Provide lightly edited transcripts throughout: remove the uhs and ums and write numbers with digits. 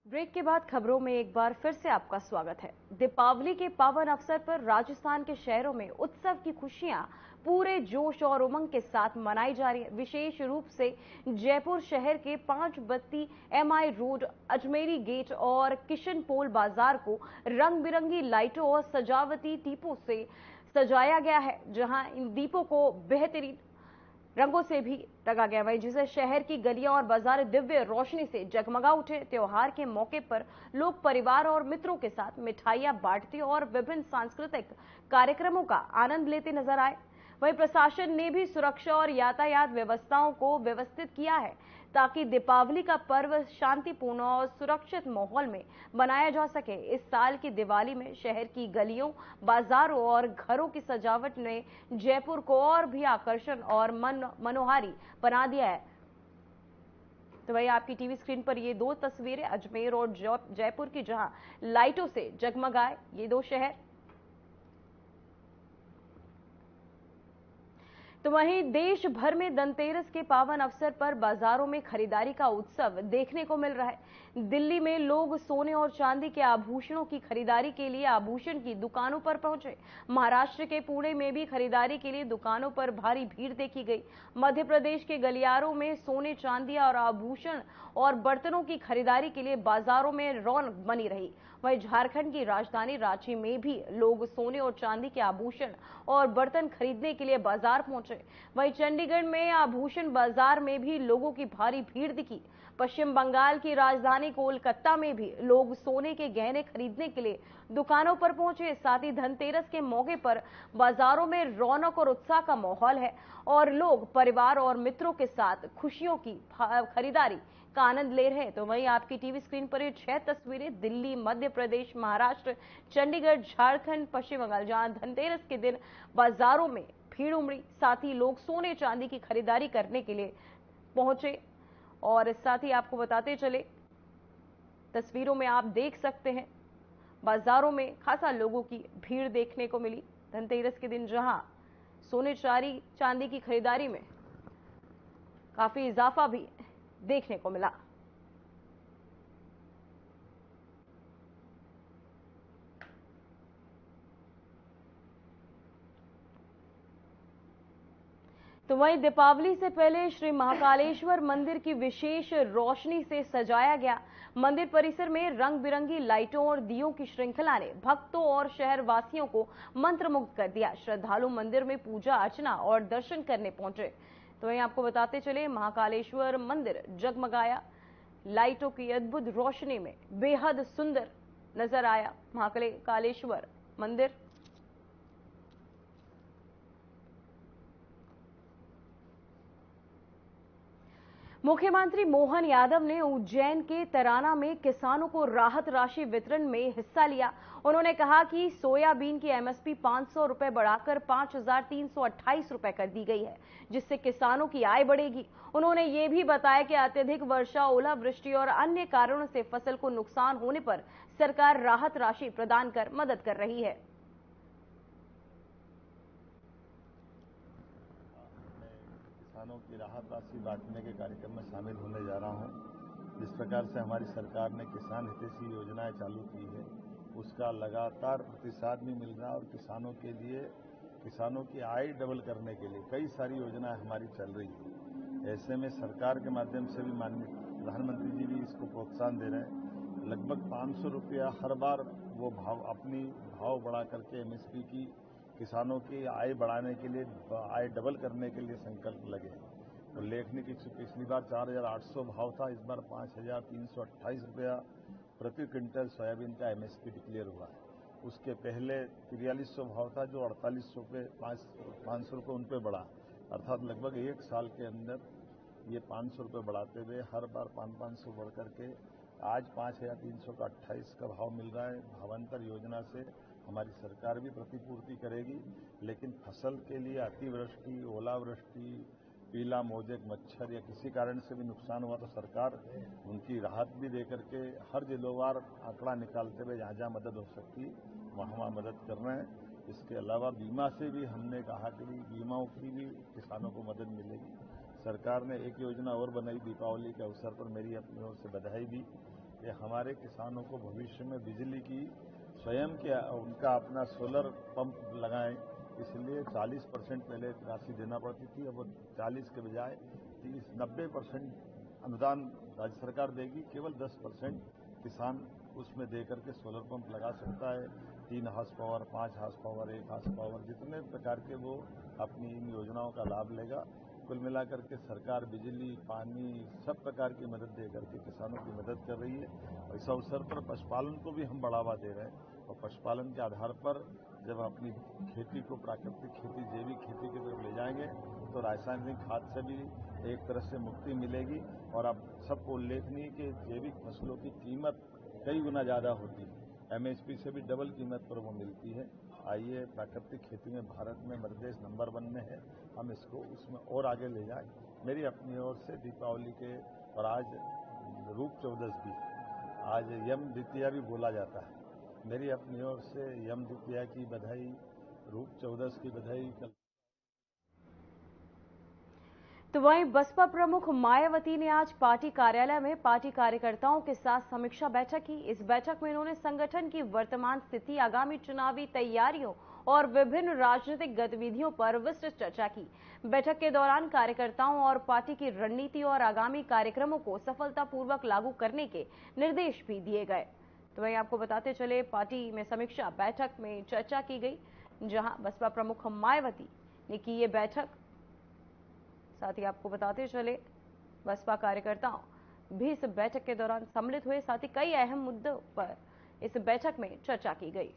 Break के बाद खबरों में एक बार फिर से आपका स्वागत है। दीपावली के पावन अवसर पर राजस्थान के शहरों में उत्सव की खुशियां पूरे जोश और उमंग के साथ मनाई जा रही है। विशेष रूप से जयपुर शहर के 5 बत्ती MI रोड, अजमेरी गेट और किशनपोल बाजार को रंग बिरंगी लाइटों और सजावटी दीपों से सजाया गया है, जहां इन दीपों को बेहतरीन रंगों से भी रंगा गया। वहीं जिसे शहर की गलियां और बाजार दिव्य रोशनी से जगमगा उठे। त्योहार के मौके पर लोग परिवार और मित्रों के साथ मिठाइयां बांटते और विभिन्न सांस्कृतिक कार्यक्रमों का आनंद लेते नजर आए। वहीं प्रशासन ने भी सुरक्षा और यातायात व्यवस्थाओं को व्यवस्थित किया है, ताकि दीपावली का पर्व शांतिपूर्ण और सुरक्षित माहौल में मनाया जा सके। इस साल की दिवाली में शहर की गलियों, बाजारों और घरों की सजावट ने जयपुर को और भी आकर्षण और मनोहारी बना दिया है। तो वही आपकी टीवी स्क्रीन पर ये दो तस्वीरें अजमेर और जयपुर की, जहां लाइटों से जगमगाए ये दो शहर। तो वहीं देश भर में धनतेरस के पावन अवसर पर बाजारों में खरीदारी का उत्सव देखने को मिल रहा है। दिल्ली में लोग सोने और चांदी के आभूषणों की खरीदारी के लिए आभूषण की दुकानों पर पहुंचे। महाराष्ट्र के पुणे में भी खरीदारी के लिए दुकानों पर भारी भीड़ देखी गई। मध्य प्रदेश के गलियारों में सोने, चांदी और आभूषण और बर्तनों की खरीदारी के लिए बाजारों में रौनक बनी रही। वहीं झारखंड की राजधानी रांची में भी लोग सोने और चांदी के आभूषण और बर्तन खरीदने के लिए बाजार पहुंचे। वहीं चंडीगढ़ में आभूषण बाजार में भी लोगों की भारी भीड़ दिखी। पश्चिम बंगाल की राजधानी कोलकाता में भी लोग सोने के गहने खरीदने के लिए दुकानों पर पहुंचे। साथ ही धनतेरस के मौके पर बाजारों में रौनक और उत्साह का माहौल है और लोग परिवार और मित्रों के साथ खुशियों की खरीदारी का आनंद ले रहे हैं। तो वहीं आपकी टीवी स्क्रीन पर ये 6 तस्वीरें दिल्ली, मध्य प्रदेश, महाराष्ट्र, चंडीगढ़, झारखंड, पश्चिम बंगाल, जहां धनतेरस के दिन बाजारों में भीड़ उमड़ी। साथ ही लोग सोने चांदी की खरीदारी करने के लिए पहुंचे। और साथ ही आपको बताते चले, तस्वीरों में आप देख सकते हैं बाजारों में खासा लोगों की भीड़ देखने को मिली धनतेरस के दिन, जहां सोने चांदी की खरीदारी में काफी इजाफा भी देखने को मिला। तो वहीं दीपावली से पहले श्री महाकालेश्वर मंदिर की विशेष रोशनी से सजाया गया। मंदिर परिसर में रंग बिरंगी लाइटों और दियों की श्रृंखला ने भक्तों और शहरवासियों को मंत्रमुग्ध कर दिया। श्रद्धालु मंदिर में पूजा अर्चना और दर्शन करने पहुंचे। तो वहीं आपको बताते चले, महाकालेश्वर मंदिर जगमगाया। लाइटों की अद्भुत रोशनी में बेहद सुंदर नजर आया महाकालेश्वर मंदिर। मुख्यमंत्री मोहन यादव ने उज्जैन के तराना में किसानों को राहत राशि वितरण में हिस्सा लिया। उन्होंने कहा कि सोयाबीन की MSP 500 रुपए बढ़ाकर 5,328 रुपए कर दी गई है, जिससे किसानों की आय बढ़ेगी। उन्होंने ये भी बताया कि अत्यधिक वर्षा, ओलावृष्टि और अन्य कारणों से फसल को नुकसान होने पर सरकार राहत राशि प्रदान कर मदद कर रही है। किसानों की राहत राशि बांटने के कार्यक्रम में शामिल होने जा रहा हूं। जिस प्रकार से हमारी सरकार ने किसान हितैषी योजनाएं चालू की है, उसका लगातार प्रतिसाद भी मिल रहा है और किसानों के लिए, किसानों की आय डबल करने के लिए कई सारी योजनाएं हमारी चल रही है। ऐसे में सरकार के माध्यम से भी माननीय प्रधानमंत्री जी भी इसको प्रोत्साहन दे रहे हैं। लगभग 500 रुपया हर बार वो अपनी भाव बढ़ा करके MSP की किसानों की आय बढ़ाने के लिए, आय डबल करने के लिए संकल्प लगे। उल्लेखनीय कि पिछली बार 4,800 भाव था, इस बार 5,328 रुपया प्रति क्विंटल सोयाबीन का MSP डिक्लेयर हुआ है। उसके पहले 4,300 भाव था, जो 4,800 रुपये 500 रुपये उन पर बढ़ा, अर्थात लगभग एक साल के अंदर ये 500 रुपये बढ़ाते हुए हर बार 500 बढ़ करके आज 5,328 का भाव मिल रहा है। भावांतर योजना से हमारी सरकार भी प्रतिपूर्ति करेगी, लेकिन फसल के लिए अतिवृष्टि, ओलावृष्टि, पीला मोजेक मच्छर या किसी कारण से भी नुकसान हुआ तो सरकार उनकी राहत भी दे करके हर जिलोवार आंकड़ा निकालते हुए जहाँ जहाँ मदद हो सकती वहाँ मदद कर रहे हैं। इसके अलावा बीमा से भी हमने कहा कि बीमाओं की भी किसानों को मदद मिलेगी। सरकार ने एक योजना और बनाई दीपावली के अवसर पर, मेरी अपनी ओर से बधाई दी कि हमारे किसानों को भविष्य में बिजली की स्वयं के उनका अपना सोलर पंप लगाएं। इसलिए 40% पहले राशि देना पड़ती थी, अब वो 40 के बजाय 90% अनुदान राज्य सरकार देगी। केवल 10% किसान उसमें दे करके सोलर पंप लगा सकता है। 3 horse power, 5 horse power, 1 horse power, जितने प्रकार के वो अपनी इन योजनाओं का लाभ लेगा। कुल मिलाकर के सरकार बिजली, पानी, सब प्रकार की मदद दे करके किसानों की मदद कर रही है। इस अवसर पर पशुपालन को भी हम बढ़ावा दे रहे हैं और पशुपालन के आधार पर जब अपनी खेती को प्राकृतिक खेती, जैविक खेती की तरफ ले जाएंगे तो रासायनिक खाद से भी एक तरह से मुक्ति मिलेगी। और अब सबको उल्लेखनीय कि जैविक फसलों की कीमत कई गुना ज़्यादा होती है, एमएसपी से भी डबल कीमत पर वो मिलती है। आइए, प्राकृतिक खेती में भारत में मध्य प्रदेश नंबर 1 में है, हम इसको उसमें और आगे ले जाएं। मेरी अपनी ओर से दीपावली के, और आज रूप चौदस भी, आज यम द्वितीया भी बोला जाता है, मेरी अपनी ओर से यम द्वितीया की बधाई, रूप चौदस की बधाई। तो वहीं बसपा प्रमुख मायावती ने आज पार्टी कार्यालय में पार्टी कार्यकर्ताओं के साथ समीक्षा बैठक की। इस बैठक में इन्होंने संगठन की वर्तमान स्थिति, आगामी चुनावी तैयारियों और विभिन्न राजनीतिक गतिविधियों पर विस्तृत चर्चा की। बैठक के दौरान कार्यकर्ताओं और पार्टी की रणनीति और आगामी कार्यक्रमों को सफलतापूर्वक लागू करने के निर्देश भी दिए गए। तो वहीं आपको बताते चले, पार्टी में समीक्षा बैठक में चर्चा की गई, जहां बसपा प्रमुख मायावती ने की ये बैठक। साथ ही आपको बताते चले, बसपा कार्यकर्ताओं भी इस बैठक के दौरान सम्मिलित हुए। साथ ही कई अहम मुद्दों पर इस बैठक में चर्चा की गई।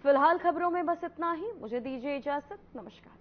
फिलहाल खबरों में बस इतना ही। मुझे दीजिए इजाजत। नमस्कार।